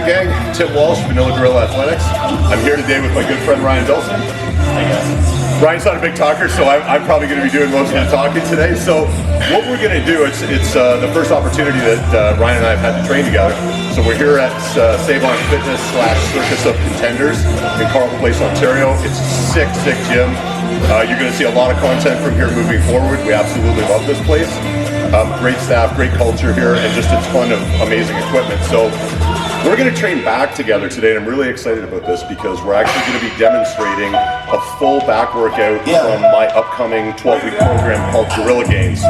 gang? Tim Walsh, Vanilla Gorilla Athletics. I'm here today with my good friend Ryan Bilson. Hey guys. Ryan's not a big talker, so I'm probably going to be doing most of the talking today. So what we're going to do, it's the first opportunity that Ryan and I have had to train together. So we're here at Save On Fitness / Circus of Contenders in Carleton Place, Ontario. It's a sick gym. You're going to see a lot of content from here moving forward. We absolutely love this place. Great staff, great culture here, and just a ton of amazing equipment. So we're going to train back together today, and I'm really excited about this because we're actually going to be demonstrating a full back workout from my upcoming 12-week program called Gorilla Gainz.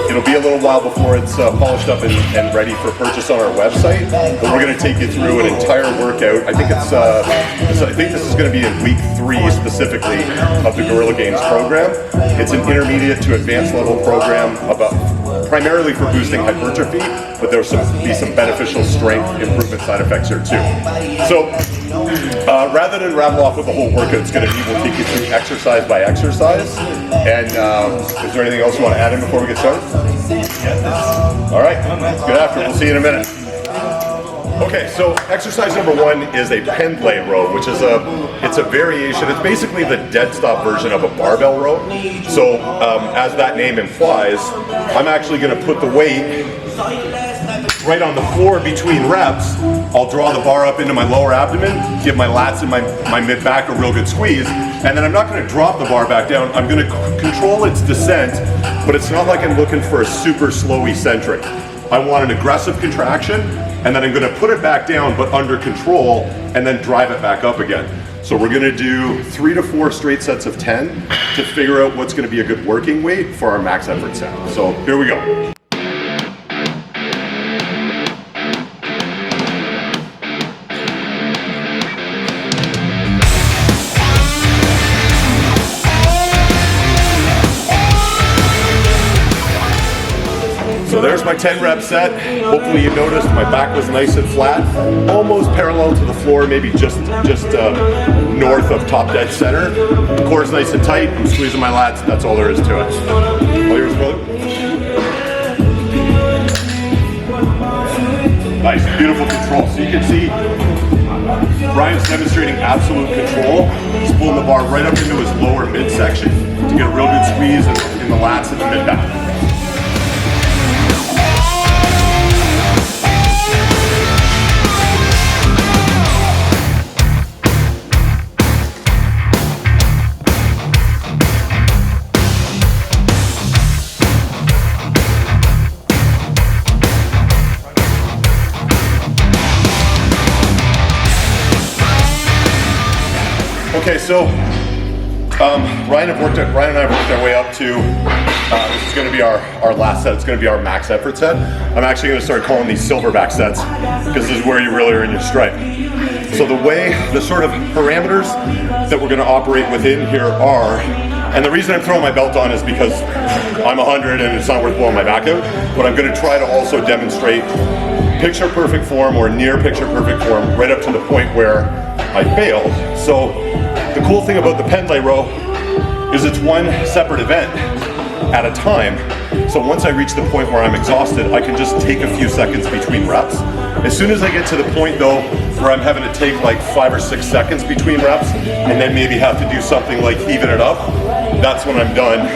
It'll be a little while before it's polished up and ready for purchase on our website, but we're going to take you through an entire workout. I think this is going to be in week 3 specifically of the Gorilla Gainz program. It's an intermediate to advanced level program primarily for boosting hypertrophy, but there'll be some beneficial strength improvement side effects here too. So rather than rattle off what the whole workout's going to be, we'll take you through exercise by exercise. And is there anything else you want to add in before we get started? All right, good after. We'll see you in a minute. Okay, so exercise number 1 is a Pendlay Row, which is it's a variation. It's basically the dead stop version of a barbell row. So as that name implies, I'm actually going to put the weight right on the floor between reps. I'll draw the bar up into my lower abdomen, give my lats and my mid back a real good squeeze, and then I'm not going to drop the bar back down. I'm going to control its descent, but it's not like I'm looking for a super slow eccentric. I want an aggressive contraction, and then I'm going to put it back down but under control and then drive it back up again. So we're going to do 3 to 4 straight sets of 10 to figure out what's going to be a good working weight for our max effort set. So here we go. So there's my 10 rep set. Hopefully you noticed my back was nice and flat, almost parallel to the floor, maybe just north of top dead center. The core is nice and tight. I'm squeezing my lats. That's all there is to it. All yours, brother. Nice, beautiful control. So you can see Ryan's demonstrating absolute control. He's pulling the bar right up into his lower midsection to get a real good squeeze in the lats and the mid back. Okay, so Ryan and I have worked our way up to, this is going to be our last set. It's going to be our max effort set. I'm actually going to start calling these silverback sets because this is where you really earn your stripe. So the sort of parameters that we're going to operate within here are, and the reason I'm throwing my belt on is because I'm 100 and it's not worth blowing my back out, but I'm going to try to also demonstrate picture perfect form or near picture perfect form right up to the point where I failed. So the cool thing about the Pendlay Row is it's one separate event at a time. So once I reach the point where I'm exhausted, I can just take a few seconds between reps. As soon as I get to the point though where I'm having to take like 5 or 6 seconds between reps and then maybe have to do something like even it up, that's when I'm done.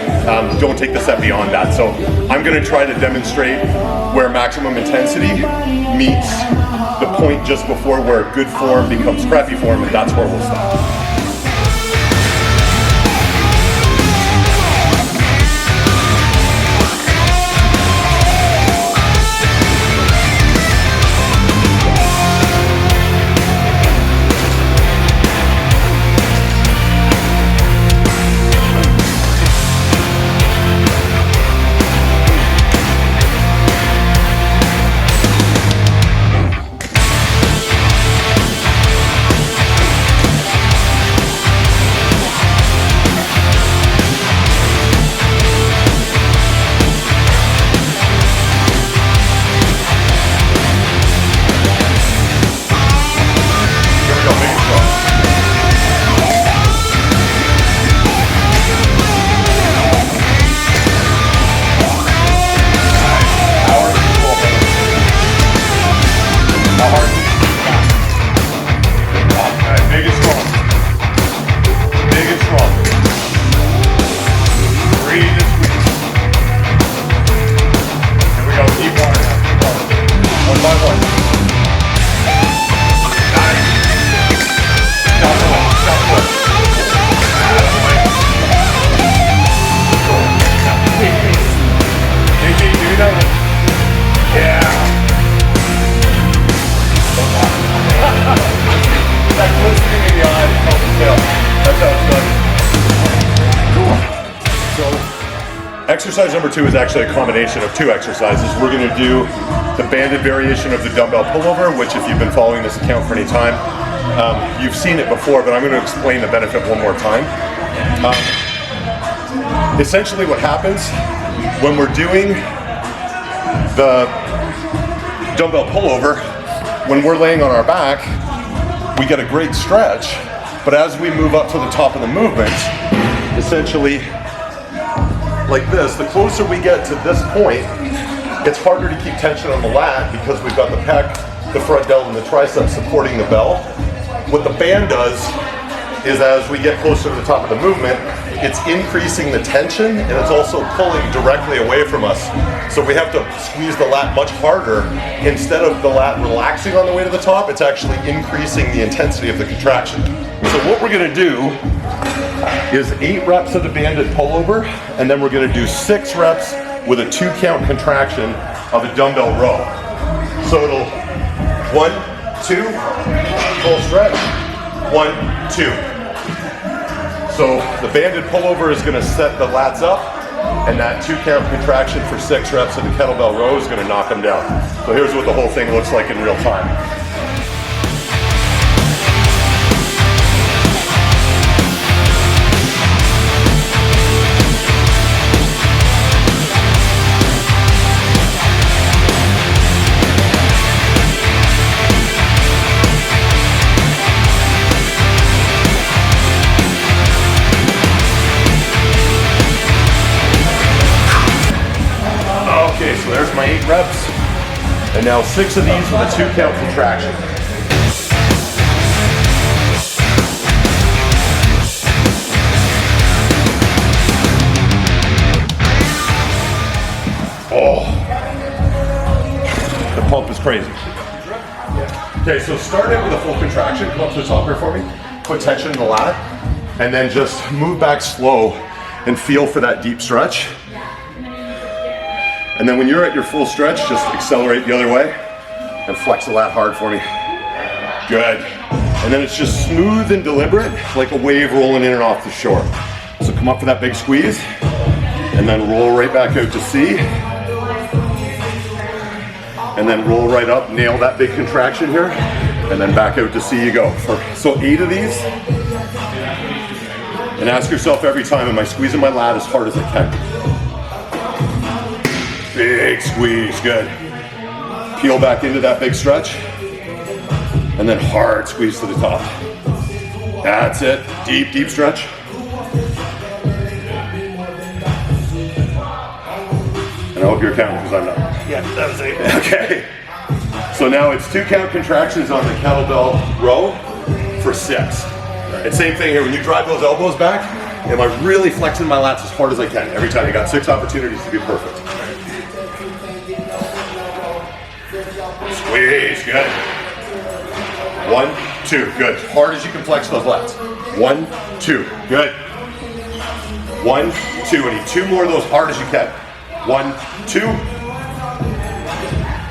Don't take the set beyond that. So I'm going to try to demonstrate where maximum intensity meets the point just before where good form becomes crappy form, and that's where we'll stop. exercise number 2 is actually a combination of 2 exercises. We're going to do the banded variation of the dumbbell pullover, which if you've been following this account for any time, you've seen it before, but I'm going to explain the benefit one more time. Essentially what happens when we're doing the dumbbell pullover, when we're laying on our back, we get a great stretch, but as we move up to the top of the movement, essentially like this, the closer we get to this point, it's harder to keep tension on the lat because we've got the pec, the front delt, and the tricep supporting the bell. What the band does is as we get closer to the top of the movement, it's increasing the tension and it's also pulling directly away from us. So we have to squeeze the lat much harder. Instead of the lat relaxing on the way to the top, it's actually increasing the intensity of the contraction. So what we're gonna do is 8 reps of the banded pullover, and then we're gonna do 6 reps with a 2 count contraction of a dumbbell row. So it'll 1, 2, full stretch, 1, 2. So the banded pullover is gonna set the lats up, and that 2 count contraction for 6 reps of the kettlebell row is gonna knock them down. So here's what the whole thing looks like in real time. Okay, so there's my 8 reps, and now 6 of these with a 2 count contraction. Oh, the pump is crazy. Okay, so start out with a full contraction, come up to the top here for me, put tension in the lat, and then just move back slow and feel for that deep stretch. And then when you're at your full stretch, just accelerate the other way and flex the lat hard for me. Good. And then it's just smooth and deliberate, like a wave rolling in and off the shore. So come up for that big squeeze, and then roll right back out to C. And then roll right up, nail that big contraction here, and then back out to C you go. So 8 of these. And ask yourself every time, am I squeezing my lat as hard as I can? Big squeeze, good. Peel back into that big stretch, and then hard squeeze to the top. That's it, deep, deep stretch. And I hope you're counting because I'm not. Yeah, that was 8. Okay. So now it's 2 count contractions on the kettlebell row for 6. And same thing here, when you drive those elbows back, am I really flexing my lats as hard as I can? Every time you got 6 opportunities to be perfect. Squeeze, good. 1, 2, good. Hard as you can flex those lats. 1, 2, good. 1, 2, I need 2 more of those hard as you can. 1, 2.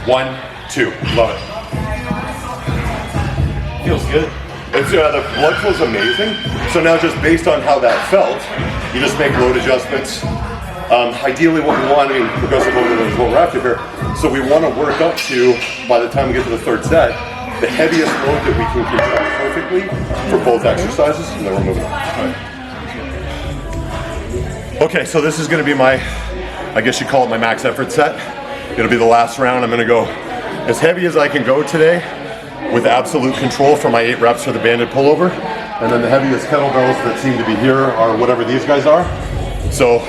1, 2, love it. Feels good. It's, the blood flow is amazing. So now just based on how that felt, you just make load adjustments. Ideally what we want, I mean, progressive load is what we're after here. So we want to work up to, by the time we get to the 3rd set, the heaviest load that we can control perfectly for both exercises, and then we're moving on. Okay, so this is going to be my, I guess you call it my max effort set. It'll be the last round. I'm going to go as heavy as I can go today with absolute control for my 8 reps for the banded pullover. And then the heaviest kettlebells that seem to be here are whatever these guys are. So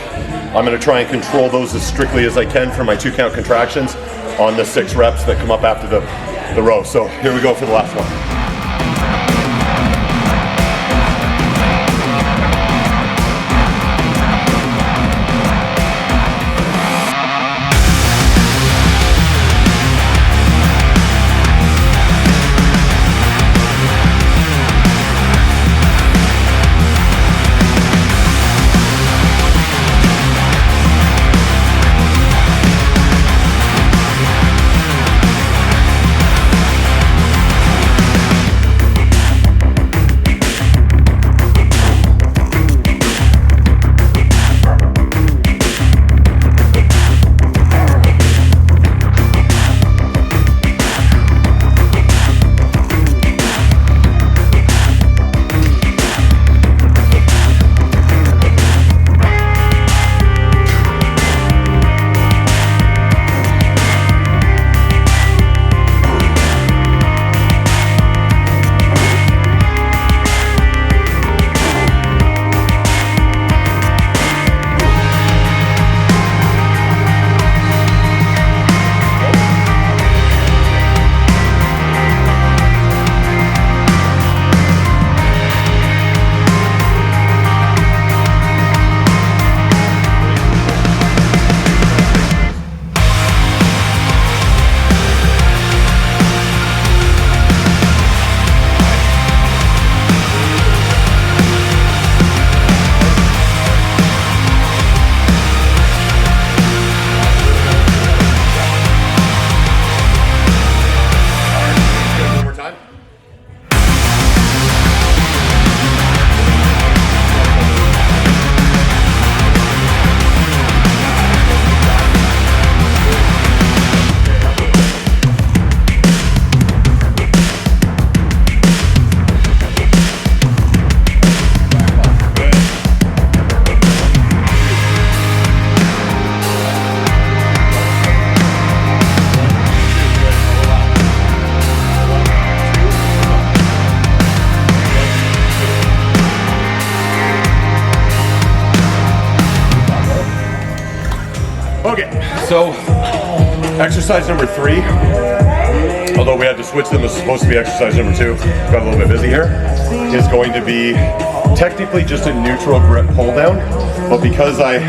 I'm going to try and control those as strictly as I can for my 2 count contractions on the 6 reps that come up after the row. So here we go for the last one. Okay, so exercise number 3, although we had to switch them, this is supposed to be exercise number 2, got a little bit busy here, is going to be technically just a neutral grip pull down, but because I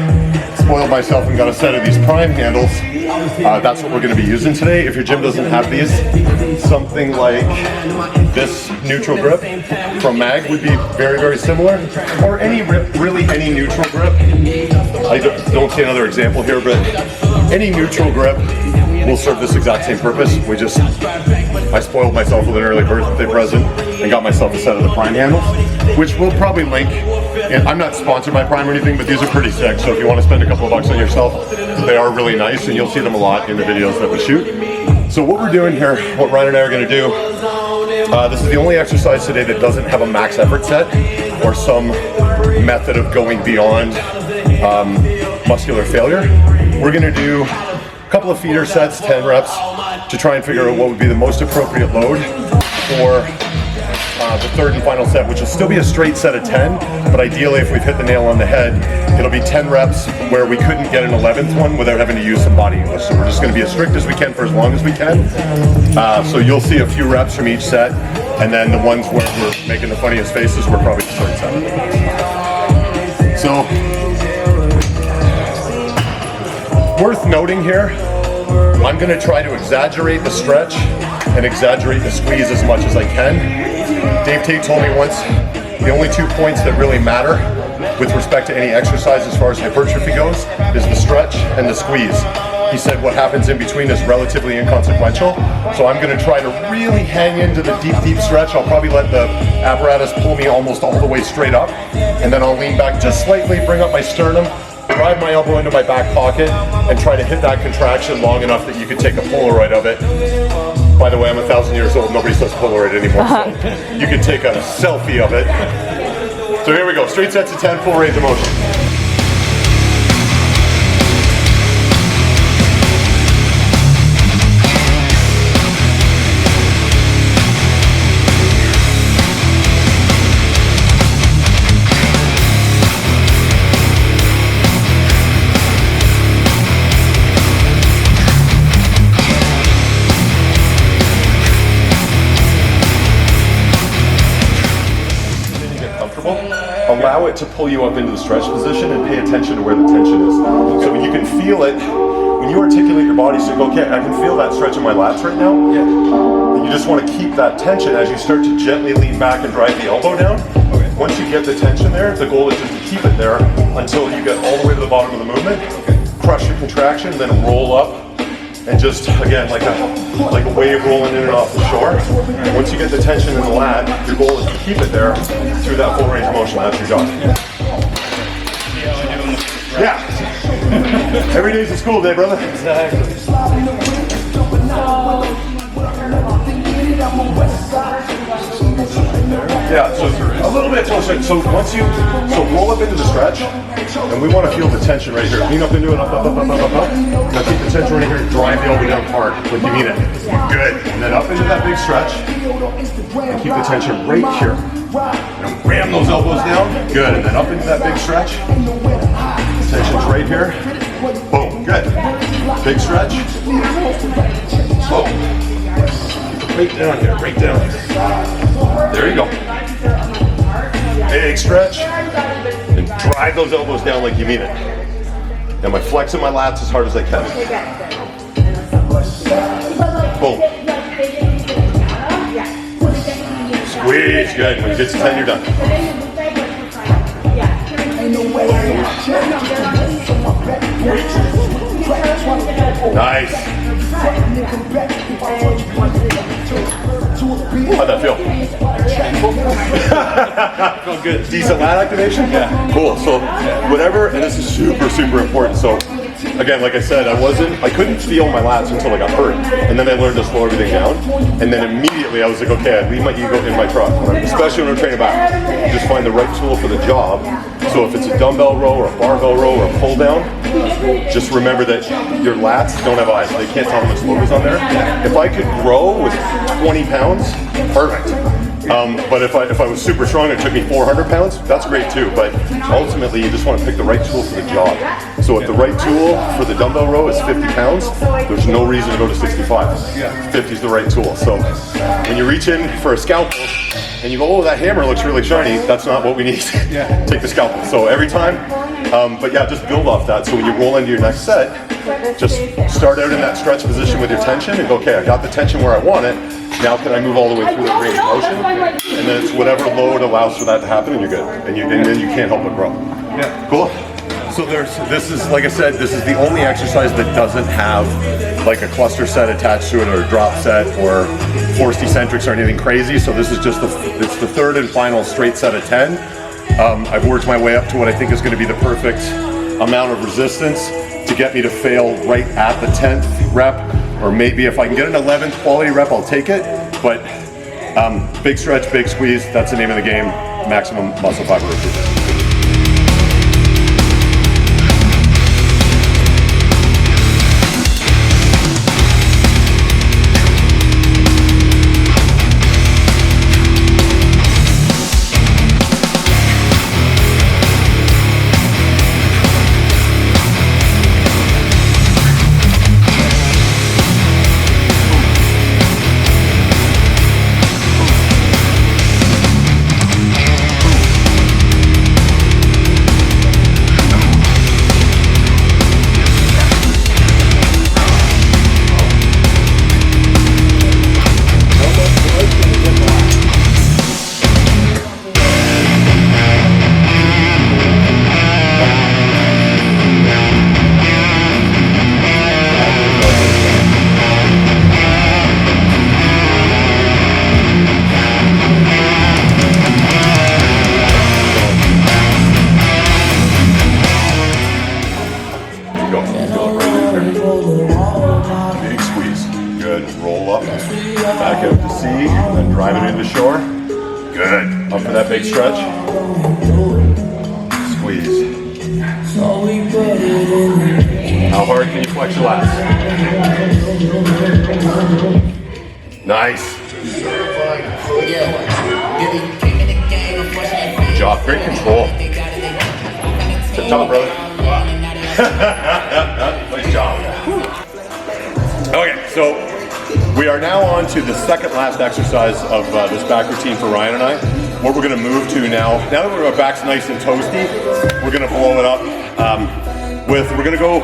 spoiled myself and got a set of these prime handles, that's what we're going to be using today. If your gym doesn't have these, something like this neutral grip from Mag would be very, very similar, or really any neutral grip. I don't see another example here, but any neutral grip will serve this exact same purpose. I spoiled myself with an early birthday present and got myself a set of the prime handles, which we'll probably link. And I'm not sponsored by Prime or anything, but these are pretty sick. So if you want to spend a couple of bucks on yourself, they are really nice, and you'll see them a lot in the videos that we shoot. So what we're doing here, what Ryan and I are going to do, this is the only exercise today that doesn't have a max effort set or some method of going beyond muscular failure. We're going to do a couple of feeder sets, 10 reps, to try and figure out what would be the most appropriate load for the third and final set, which will still be a straight set of 10, but ideally if we've hit the nail on the head, it'll be 10 reps where we couldn't get an 11th one without having to use some body English. So we're just going to be as strict as we can for as long as we can. So you'll see a few reps from each set, and then the ones where we're making the funniest faces, we're probably just doing 7. So, worth noting here, I'm going to try to exaggerate the stretch and exaggerate the squeeze as much as I can. Dave Tate told me once, the only 2 points that really matter with respect to any exercise as far as hypertrophy goes is the stretch and the squeeze. He said what happens in between is relatively inconsequential. So I'm going to try to really hang into the deep, deep stretch. I'll probably let the apparatus pull me almost all the way straight up, and then I'll lean back just slightly, bring up my sternum, drive my elbow into my back pocket, and try to hit that contraction long enough that you could take a Polaroid of it. By the way, I'm 1,000 years old, nobody says Polaroid anymore, so you can take a selfie of it. So here we go, straight sets of 10, full range of motion. Allow it to pull you up into the stretch position and pay attention to where the tension is. So when you can feel it, when you articulate your body, so you go, okay, I can feel that stretch in my lats right now. And you just want to keep that tension as you start to gently lean back and drive the elbow down. Once you get the tension there, the goal is just to keep it there until you get all the way to the bottom of the movement. Crush your contraction, then roll up. And just, again, like a wave rolling in and off the shore. Once you get the tension in the lat, your goal is to keep it there through that full range of motion. That's your job. Yeah. Every day's a school day, brother. Yeah, so a little bit closer. So once you, roll up into the stretch, and we want to feel the tension right here. Lean up into it, up. Now keep the tension right here, drive the elbow down hard, like you mean it. Good. And then up into that big stretch, and keep the tension right here. Now ram those elbows down. Good. And then up into that big stretch. Tension's right here. Boom. Good. Big stretch. Boom. Right down here, right down here. There you go. Big stretch. And drive those elbows down like you mean it. And I'm flexing my lats as hard as I can. Boom. Squeeze. Good. When you get to 10, you're done. Nice. How'd that feel? Felt good. Decent lat activation? Yeah. Cool. So whatever, and this is super, super important. So again, like I said, I couldn't feel my lats until I got hurt. And then I learned to slow everything down. And then immediately I was like, okay, I leave my ego in my truck. Especially when I'm training back. Just find the right tool for the job. So if it's a dumbbell row or a barbell row or a pull down, just remember that your lats don't have eyes. They can't tell how much load is on there. If I could row with 20 pounds, perfect. But if I was super strong, it took me 400 pounds, that's great too. But ultimately, you just want to pick the right tool for the job. So if the right tool for the dumbbell row is 50 pounds, there's no reason to go to 65. 50 is the right tool. So when you reach in for a scalpel and you go, oh, that hammer looks really shiny, that's not what we need. Take the scalpel. So every time, but yeah, just build off that. So when you roll into your next set, just start out in that stretch position with your tension and go, okay, I got the tension where I want it. Now can I move all the way through that range of motion? And then it's whatever load allows for that to happen, and you're good. And then you can't help but grow. Yeah. Cool. So this is, like I said, this is the only exercise that doesn't have like a cluster set attached to it, or a drop set, or forced eccentrics, or anything crazy. So this is just it's the third and final straight set of 10. I've worked my way up to what I think is going to be the perfect amount of resistance to get me to fail right at the 10th rep, or maybe if I can get an 11th quality rep, I'll take it. But big stretch, big squeeze, that's the name of the game. Maximum muscle fiber resistance. Big squeeze. Good. Roll up. Back out to C. And then drive it into shore. Good. Up for that big stretch. Squeeze. How hard can you flex your lats? Nice. Good job. Great control. Tip top, brother. Nice job. Okay, so we are now on to the second last exercise of this back routine for Ryan and I. What we're going to move to now that our back's nice and toasty, we're going to blow it up we're going to go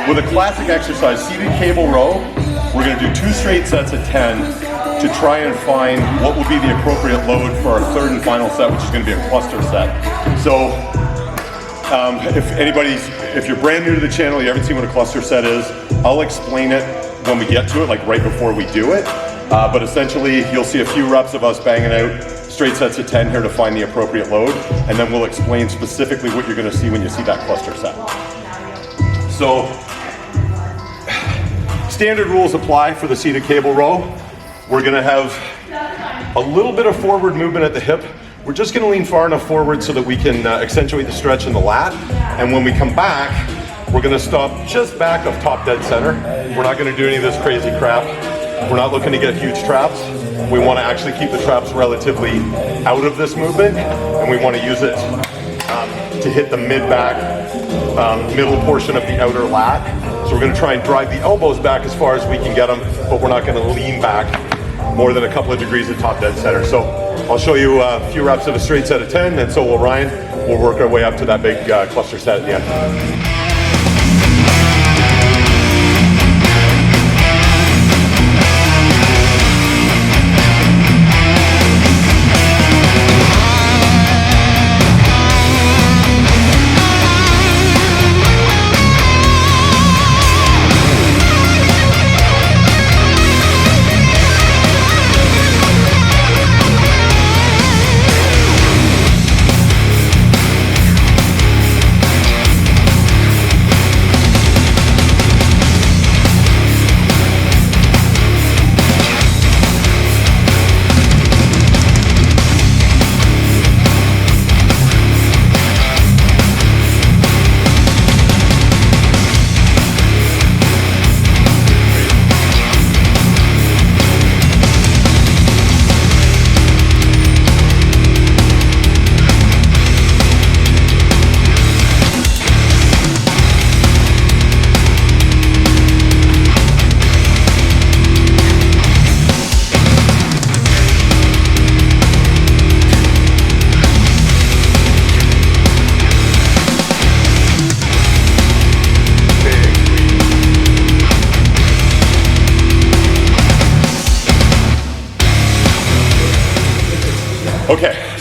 with a classic exercise, seated cable row. We're going to do 2 straight sets of 10 to try and find what will be the appropriate load for our third and final set, which is going to be a cluster set. So if you're brand new to the channel, you haven't seen what a cluster set is, I'll explain it when we get to it, like right before we do it. But essentially, you'll see a few reps of us banging out straight sets of 10 here to find the appropriate load, and then we'll explain specifically what you're going to see when you see that cluster set. So, standard rules apply for the seated cable row. We're going to have a little bit of forward movement at the hip. We're just going to lean far enough forward so that we can accentuate the stretch in the lat. And when we come back, we're going to stop just back of top dead center. We're not going to do any of this crazy crap. We're not looking to get huge traps. We want to actually keep the traps relatively out of this movement, and we want to use it to hit the mid-back, middle portion of the outer lat. So we're going to try and drive the elbows back as far as we can get them, but we're not going to lean back more than a couple of degrees at top dead center. So I'll show you a few reps of a straight set of 10, and so will Ryan. We'll work our way up to that big cluster set at the end.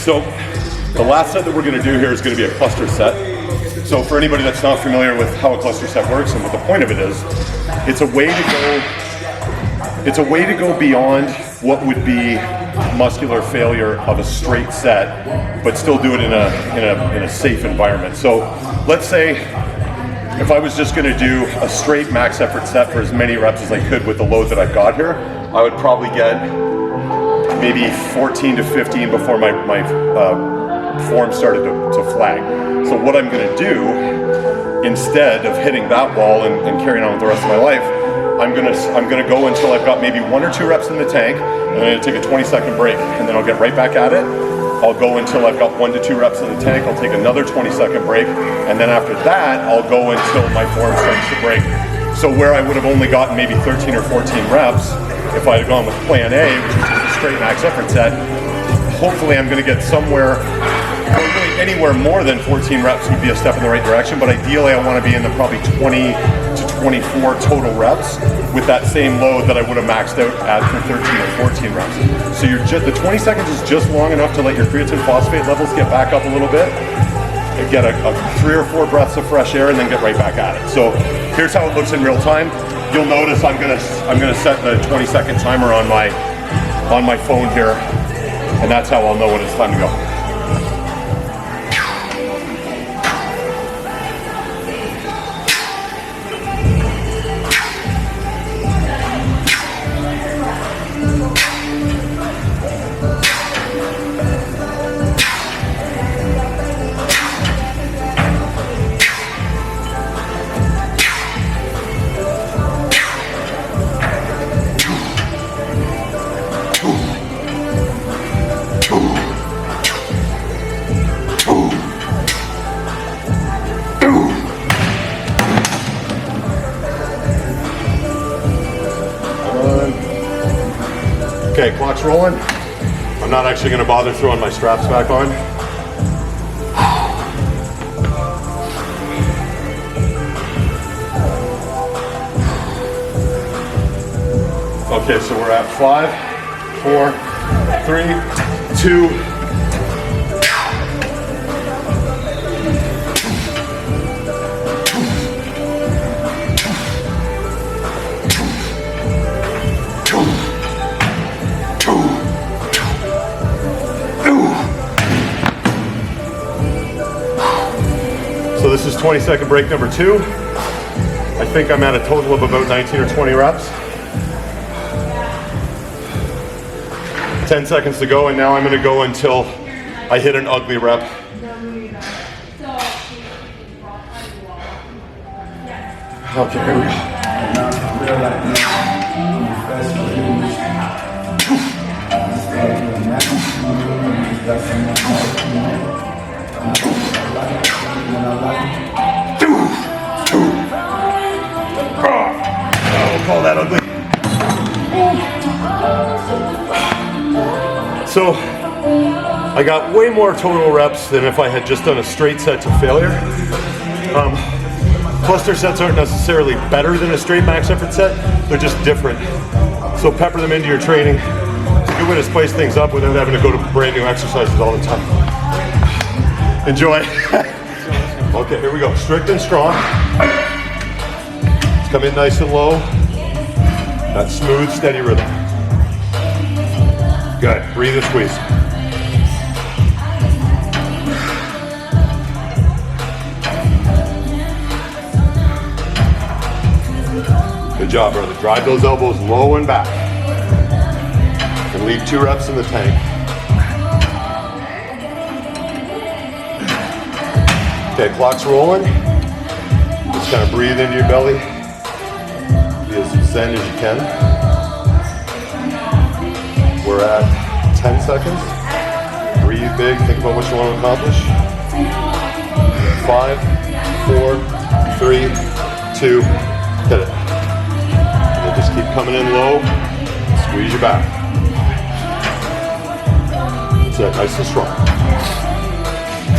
So the last set that we're gonna do here is gonna be a cluster set. So for anybody that's not familiar with how a cluster set works and what the point of it is, it's a way to go beyond what would be muscular failure of a straight set, but still do it in a safe environment. So let's say if I was just gonna do a straight max effort set for as many reps as I could with the load that I've got here, I would probably get maybe 14 to 15 before my form started to flag. So what I'm gonna do, instead of hitting that wall and carrying on with the rest of my life, I'm gonna go until I've got maybe 1 or 2 reps in the tank, and I'm gonna take a 20-second break, and then I'll get right back at it. I'll go until I've got 1 to 2 reps in the tank, I'll take another 20-second break, and then after that, I'll go until my form starts to break. So where I would have only gotten maybe 13 or 14 reps, if I had gone with plan A, which is just a straight max effort set, hopefully I'm gonna get somewhere, or really anywhere more than 14 reps would be a step in the right direction, but ideally I wanna be in the probably 20 to 24 total reps with that same load that I would have maxed out at for 13 or 14 reps. So the 20 seconds is just long enough to let your creatine phosphate levels get back up a little bit, and get a 3 or 4 breaths of fresh air, and then get right back at it. So here's how it looks in real time. You'll notice I'm gonna set the 20-second timer on my phone here, and that's how I'll know when it's time to go. Okay, clock's rolling. I'm not actually gonna bother throwing my straps back on. Okay, so we're at 5, 4, 3, 2, So this is 20-second break number 2. I think I'm at a total of about 19 or 20 reps. 10 seconds to go, and now I'm gonna go until I hit an ugly rep. Okay, here we go. We'll call that ugly. So I got way more total reps than if I had just done a straight set to failure. Cluster sets aren't necessarily better than a straight max effort set, they're just different. So pepper them into your training. It's a good way to spice things up without having to go to brand new exercises all the time. Enjoy. Okay, here we go. Strict and strong. Let's come in nice and low. That smooth, steady rhythm. Good. Breathe and squeeze. Good job, brother. Drive those elbows low and back. And leave 2 reps in the tank. Okay, clock's rolling. Just kind of breathe into your belly. Be as zen as you can. We're at 10 seconds. Breathe big, think about what you want to accomplish. 5, 4, 3, 2, hit it. And then just keep coming in low, squeeze your back. That's it, nice and strong.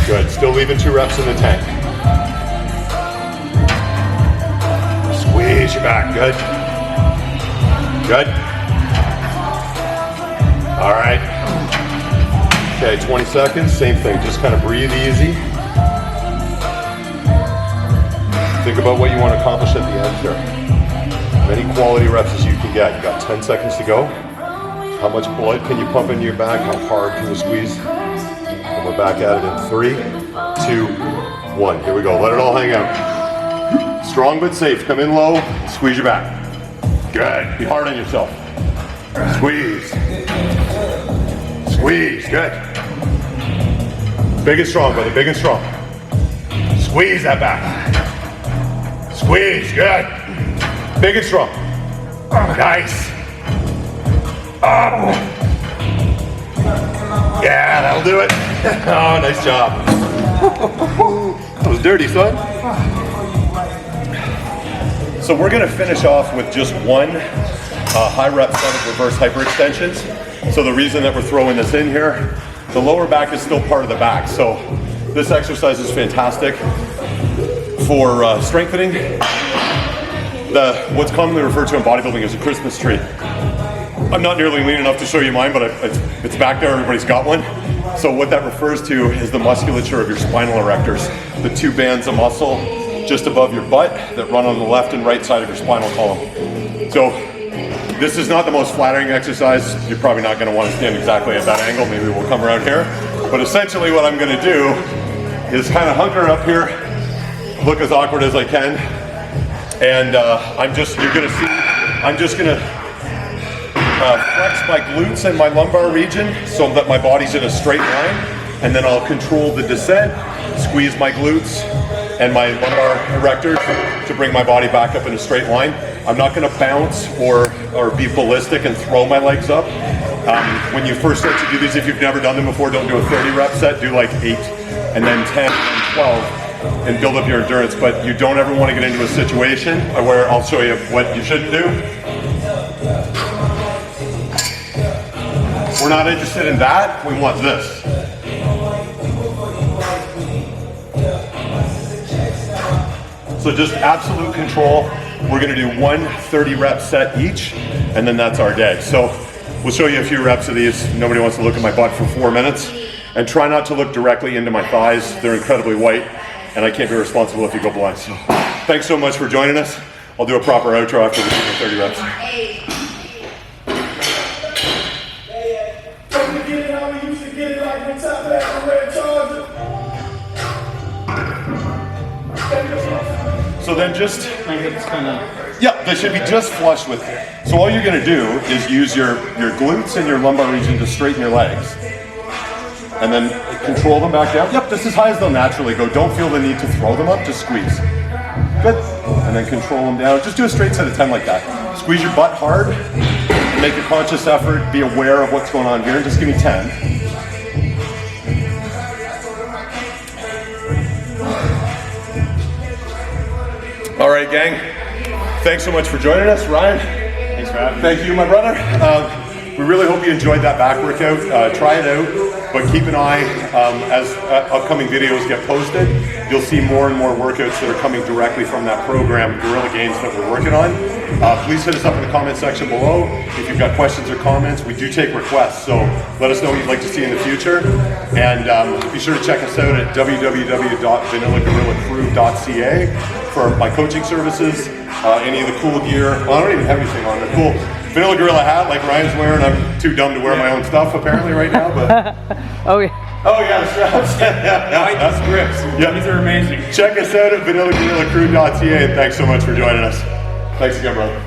Good, still leaving 2 reps in the tank. Squeeze your back, good. Good. All right. Okay, 20 seconds, same thing. Just kind of breathe easy. Think about what you want to accomplish at the end here. Many quality reps as you can get. You got 10 seconds to go. How much blood can you pump into your back? How hard can you squeeze? And we're back at it in 3, 2, 1. Here we go. Let it all hang out. Strong but safe. Come in low. Squeeze your back. Good. Be hard on yourself. Squeeze. Squeeze. Good. Big and strong, brother. Big and strong. Squeeze that back. Squeeze. Good. Big and strong. Nice. Yeah, that'll do it. Oh, nice job. That was dirty, son. So we're gonna finish off with just one high rep set of reverse hyperextensions. So the reason that we're throwing this in here, the lower back is still part of the back. So this exercise is fantastic for strengthening what's commonly referred to in bodybuilding as a Christmas tree. I'm not nearly lean enough to show you mine, but it's back there, everybody's got one. So what that refers to is the musculature of your spinal erectors, the two bands of muscle just above your butt that run on the left and right side of your spinal column. So this is not the most flattering exercise. You're probably not gonna wanna stand exactly at that angle. Maybe we'll come around here. But essentially what I'm gonna do is kind of hunker up here, look as awkward as I can. And I'm just gonna flex my glutes and my lumbar region so that my body's in a straight line, and then I'll control the descent, squeeze my glutes and my lumbar erectors to bring my body back up in a straight line. I'm not gonna bounce or be ballistic and throw my legs up. When you first start to do these, if you've never done them before, don't do a 30 rep set, do like 8 and then 10 and 12 and build up your endurance. But you don't ever wanna get into a situation where I'll show you what you shouldn't do. We're not interested in that, we want this. So just absolute control. We're gonna do one 30 rep set each, and then that's our day. So we'll show you a few reps of these. Nobody wants to look at my butt for 4 minutes. And try not to look directly into my thighs. They're incredibly white, and I can't be responsible if you go blind. So thanks so much for joining us. I'll do a proper outro after we do the 30 reps. So then just, yeah, they should be just flush with it. So all you're gonna do is use your glutes and your lumbar region to straighten your legs. And then control them back down. Yep, just as high as they'll naturally go. Don't feel the need to throw them up, just squeeze. Good, and then control them down. Just do a straight set of 10 like that. Squeeze your butt hard, and make a conscious effort, be aware of what's going on here. Just give me 10. All right, gang. Thanks so much for joining us, Ryan. Thanks for having me. Thank you, my brother. We really hope you enjoyed that back workout. Try it out, but keep an eye as upcoming videos get posted. You'll see more and more workouts that are coming directly from that program, Gorilla Gainz, that we're working on. Please hit us up in the comment section below. If you've got questions or comments, we do take requests, so let us know what you'd like to see in the future. And be sure to check us out at www.vanillagorillacrew.ca for my coaching services, any of the cool gear. Well, I don't even have anything on. The cool Vanilla Gorilla hat like Ryan's wearing. I'm too dumb to wear my own stuff apparently right now, but. Oh yeah. Oh yeah, the straps. I like these grips. Yeah. These are amazing. Check us out at vanillagorillacrew.ca, and thanks so much for joining us. Thanks again, brother.